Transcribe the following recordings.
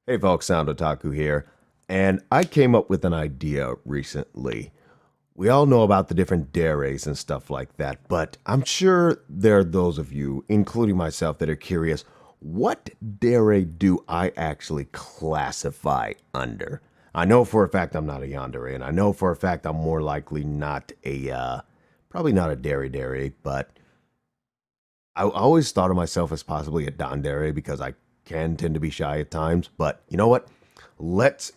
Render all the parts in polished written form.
Hey folks, Sound Otaku here, and I came up with an idea recently. We all know about the different Deres and stuff like that, but I'm sure there are those of you, including myself, that are curious, what Dere do I actually classify under? I know for a fact I'm not a Yandere, and I know for a fact I'm more likely not probably not a Dere, but I always thought of myself as possibly a Dandere because I can tend to be shy at times. But you know what? Let's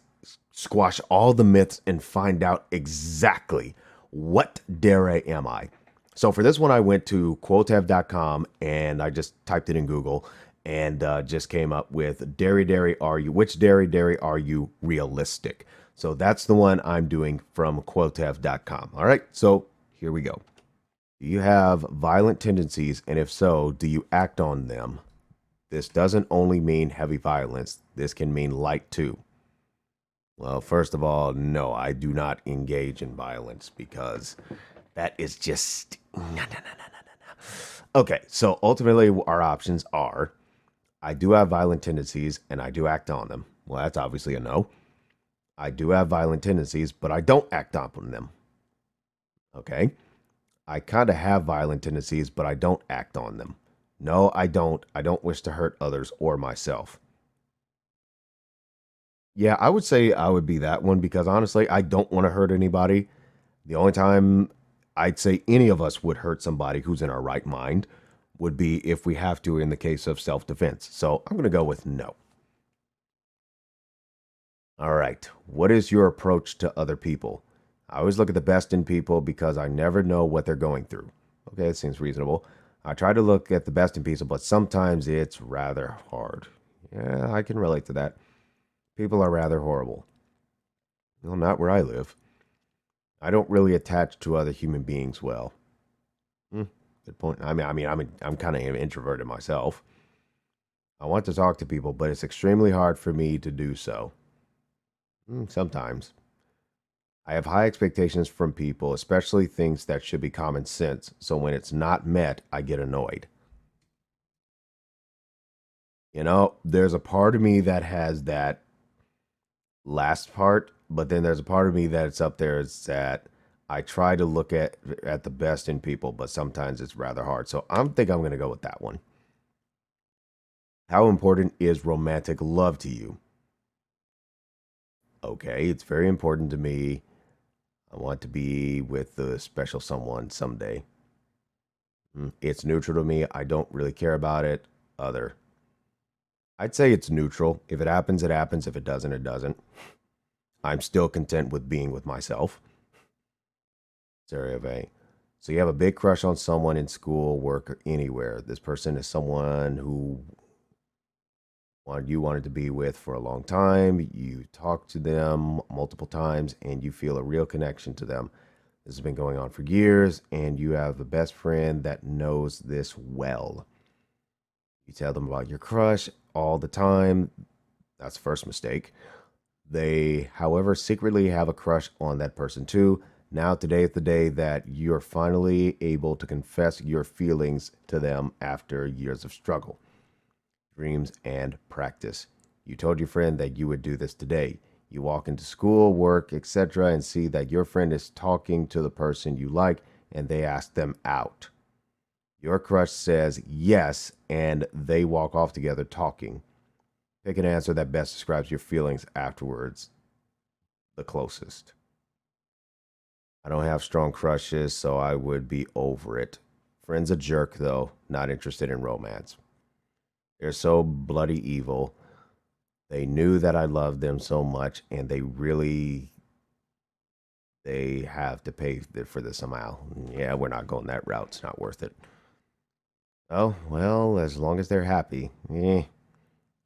squash all the myths and find out exactly what Dere am I. So for this one, I went to quotev.com and I just typed it in Google and just came up with Dere are you? Which Dere are you realistic? So that's the one I'm doing from quotev.com. All right, so here we go. Do you have violent tendencies? And if so, do you act on them? This doesn't only mean heavy violence, this can mean light too. Well, first of all, no, I do not engage in violence because that is just. No, no, no, no, no. Okay, so ultimately, our options are I do have violent tendencies and I do act on them. Well, that's obviously a no. I do have violent tendencies, but I don't act on them. Okay. I kind of have violent tendencies, but I don't act on them. No, I don't. I don't wish to hurt others or myself. Yeah, I would say I would be that one because honestly, I don't want to hurt anybody. The only time I'd say any of us would hurt somebody who's in our right mind would be if we have to in the case of self defense. So I'm going to go with no. All right. What is your approach to other people? I always look at the best in people because I never know what they're going through. Okay, it seems reasonable. I try to look at the best in people, but sometimes it's rather hard. Yeah, I can relate to that. People are rather horrible. Well, not where I live. I don't really attach to other human beings well. Hmm, good point. I'm kind of introverted myself. I want to talk to people, but it's extremely hard for me to do so. Sometimes. I have high expectations from people, especially things that should be common sense. So when it's not met, I get annoyed. There's a part of me that has that last part, but then there's a part of me that's up there is that I try to look at the best in people, but sometimes it's rather hard. So I'm going to go with that one. How important is romantic love to you? Okay, it's very important to me. I want to be with the special someone someday. It's neutral to me. I don't really care about it. Other. I'd say it's neutral. If it happens, it happens. If it doesn't, it doesn't. I'm still content with being with myself. Survey. So you have a big crush on someone in school, work, or anywhere. This person is someone who you wanted to be with for a long time. You talk to them multiple times and you feel a real connection to them. This has been going on for years, and you have a best friend that knows this well. You tell them about your crush all the time. That's the first mistake. They, however, secretly have a crush on that person too. Now, today is the day that you're finally able to confess your feelings to them after years of struggle, dreams, and practice. You told your friend that you would do this today. You walk into school, work, etc., and see that your friend is talking to the person you like, and they ask them out. Your crush says yes, and they walk off together talking. Pick an answer that best describes your feelings afterwards, the closest. I don't have strong crushes, so I would be over it. Friend's a jerk, though, not interested in romance. They're so bloody evil. They knew that I loved them so much, and they have to pay for this somehow. Yeah, we're not going that route. It's not worth it. Oh, well, as long as they're happy, you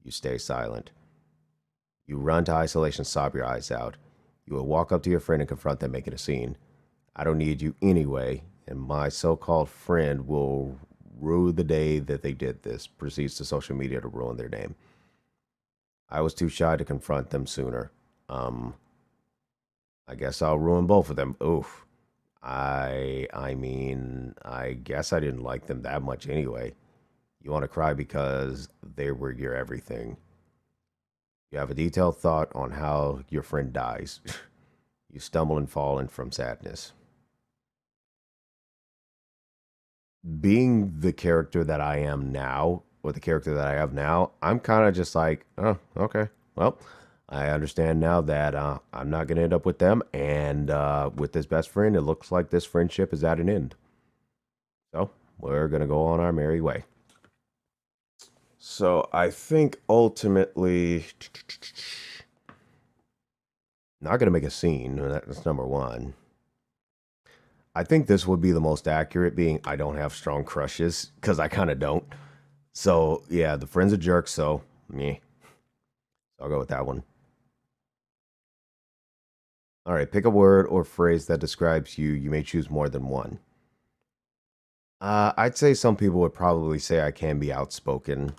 stay silent. You run to isolation, sob your eyes out. You will walk up to your friend and confront them, making a scene. I don't need you anyway, and my so called friend will rue the day that they did this, proceeds to social media to ruin their name. I was too shy to confront them sooner. Um, I guess I'll ruin both of them. Oof. I guess I didn't like them that much anyway. You want to cry because they were your everything. You have a detailed thought on how your friend dies. You stumble and fall in from sadness. Being the character that I am now, or the character that I have now, I'm kind of just like, oh, okay. Well, I understand now that I'm not going to end up with them. And with this best friend, it looks like this friendship is at an end. So we're going to go on our merry way. So I think ultimately, not going to make a scene. That's number one. I think this would be the most accurate, being I don't have strong crushes because I kind of don't. So yeah, the friend's a jerk. So me, I'll go with that one. All right, pick a word or phrase that describes you. You may choose more than one. I'd say some people would probably say I can be outspoken.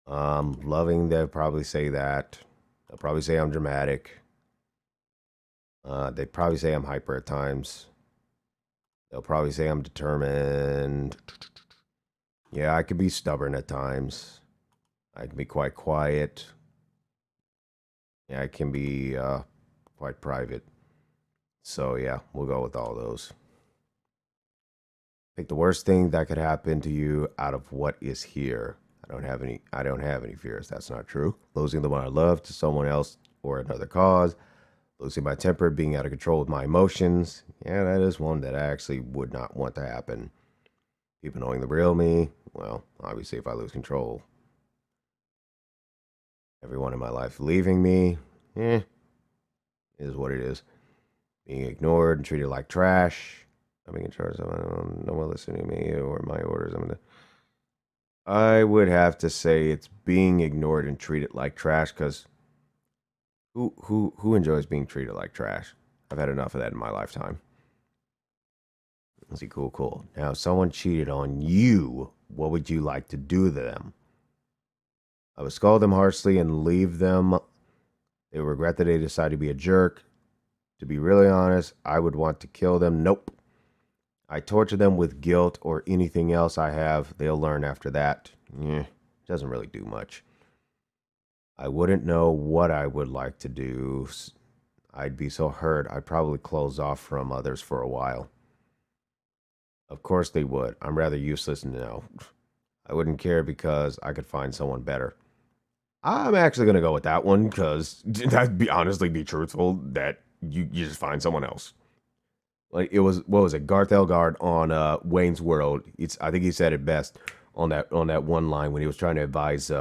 Loving, they'd probably say that. They'll probably say I'm dramatic. They'd probably say I'm hyper at times. They'll probably say I'm determined. Yeah, I can be stubborn at times. I can be quite quiet. Yeah, I can be quite private. So yeah, we'll go with all those. Pick the worst thing that could happen to you out of what is here. I don't have any fears. That's not true. Losing the one I love to someone else or another cause. Losing my temper, being out of control with my emotions. Yeah, that is one that I actually would not want to happen. People knowing the real me. Well, obviously, if I lose control, everyone in my life leaving me. Eh, is what it is. Being ignored and treated like trash. I'm being in charge of no one listening to me or my orders. I would have to say it's being ignored and treated like trash, because who enjoys being treated like trash? I've had enough of that in my lifetime. Let's see, cool, cool. Now, if someone cheated on you, what would you like to do to them? I would scold them harshly and leave them. They would regret that they decided to be a jerk. To be really honest, I would want to kill them. Nope. I torture them with guilt or anything else I have. They'll learn after that. Doesn't really do much. I wouldn't know what I would like to do. I'd be so hurt, I'd probably close off from others for a while. Of course they would. I'm rather useless now. I wouldn't care because I could find someone better. I'm actually gonna go with that one because that'd be honestly be truthful that you just find someone else. Like it was, what was it, Garth Elgard on Wayne's World? It's, I think he said it best on that one line when he was trying to advise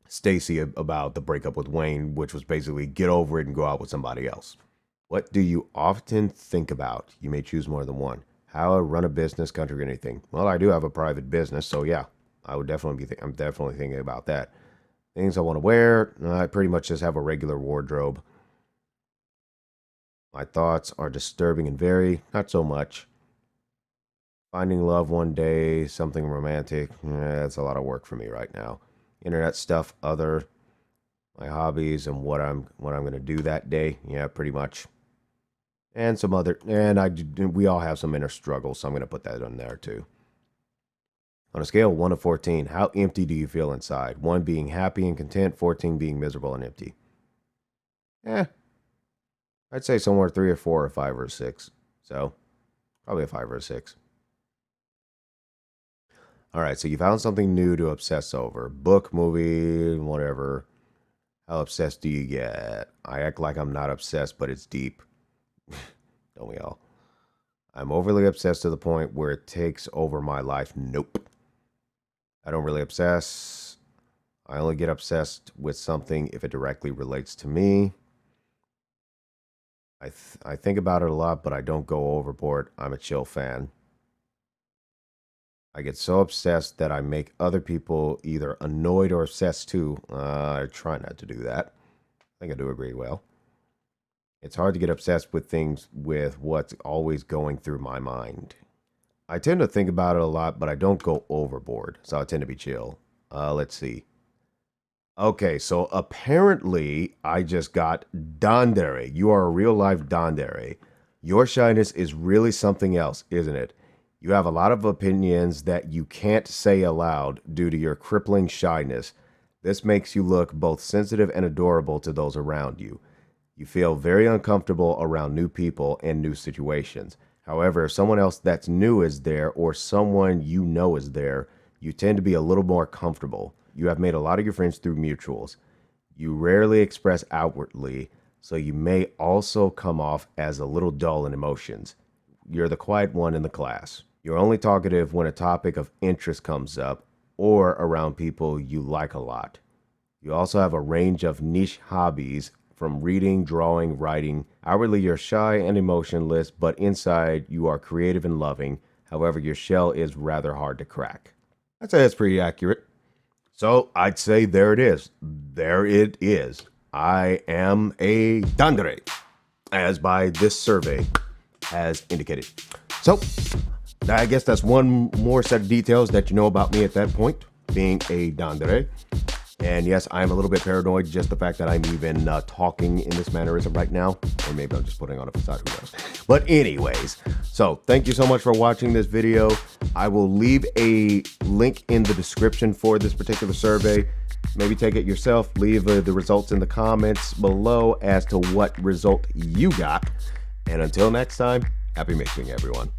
Stacy about the breakup with Wayne, which was basically get over it and go out with somebody else. What do you often think about? You may choose more than one. How I run a business, country, or anything. Well, I do have a private business, so yeah, I would definitely be. I'm definitely thinking about that. Things I want to wear. I pretty much just have a regular wardrobe. My thoughts are disturbing and very, not so much. Finding love one day, something romantic. That's a lot of work for me right now. Internet stuff, other, my hobbies, and what I'm gonna do that day. Yeah, pretty much. And some other, and we all have some inner struggles, so I'm gonna put that in there too. On a scale of 1 to 14, how empty do you feel inside? 1 being happy and content, 14 being miserable and empty. Eh, I'd say somewhere 3 or 4 or 5 or 6. So probably a 5 or a 6. All right, so you found something new to obsess over. Book, movie, whatever. How obsessed do you get? I act like I'm not obsessed, but it's deep. Don't we all? I'm overly obsessed to the point where it takes over my life. Nope. I don't really obsess. I only get obsessed with something if it directly relates to me. I think about it a lot, but I don't go overboard. I'm a chill fan. I get so obsessed that I make other people either annoyed or obsessed too. I try not to do that. I think I do agree well. It's hard to get obsessed with things with what's always going through my mind. I tend to think about it a lot, but I don't go overboard. So I tend to be chill. Let's see. Okay, so apparently I just got Dere. You are a real life Dere. Your shyness is really something else, isn't it? You have a lot of opinions that you can't say aloud due to your crippling shyness. This makes you look both sensitive and adorable to those around you. You feel very uncomfortable around new people and new situations. However, if someone else that's new is there or someone you know is there, you tend to be a little more comfortable. You have made a lot of your friends through mutuals. You rarely express outwardly, so you may also come off as a little dull in emotions. You're the quiet one in the class. You're only talkative when a topic of interest comes up or around people you like a lot. You also have a range of niche hobbies from reading, drawing, writing. Outwardly, you're shy and emotionless, but inside, you are creative and loving. However, your shell is rather hard to crack. I'd say that's pretty accurate. So I'd say there it is. There it is. I am a Dere, as by this survey has indicated. So I guess that's one more set of details that you know about me at that point, being a Dere. And yes, I'm a little bit paranoid, just the fact that I'm even talking in this mannerism right now. Or maybe I'm just putting on a facade, who knows. But anyways, so thank you so much for watching this video. I will leave a link in the description for this particular survey. Maybe take it yourself, leave the results in the comments below as to what result you got. And until next time, happy mixing, everyone.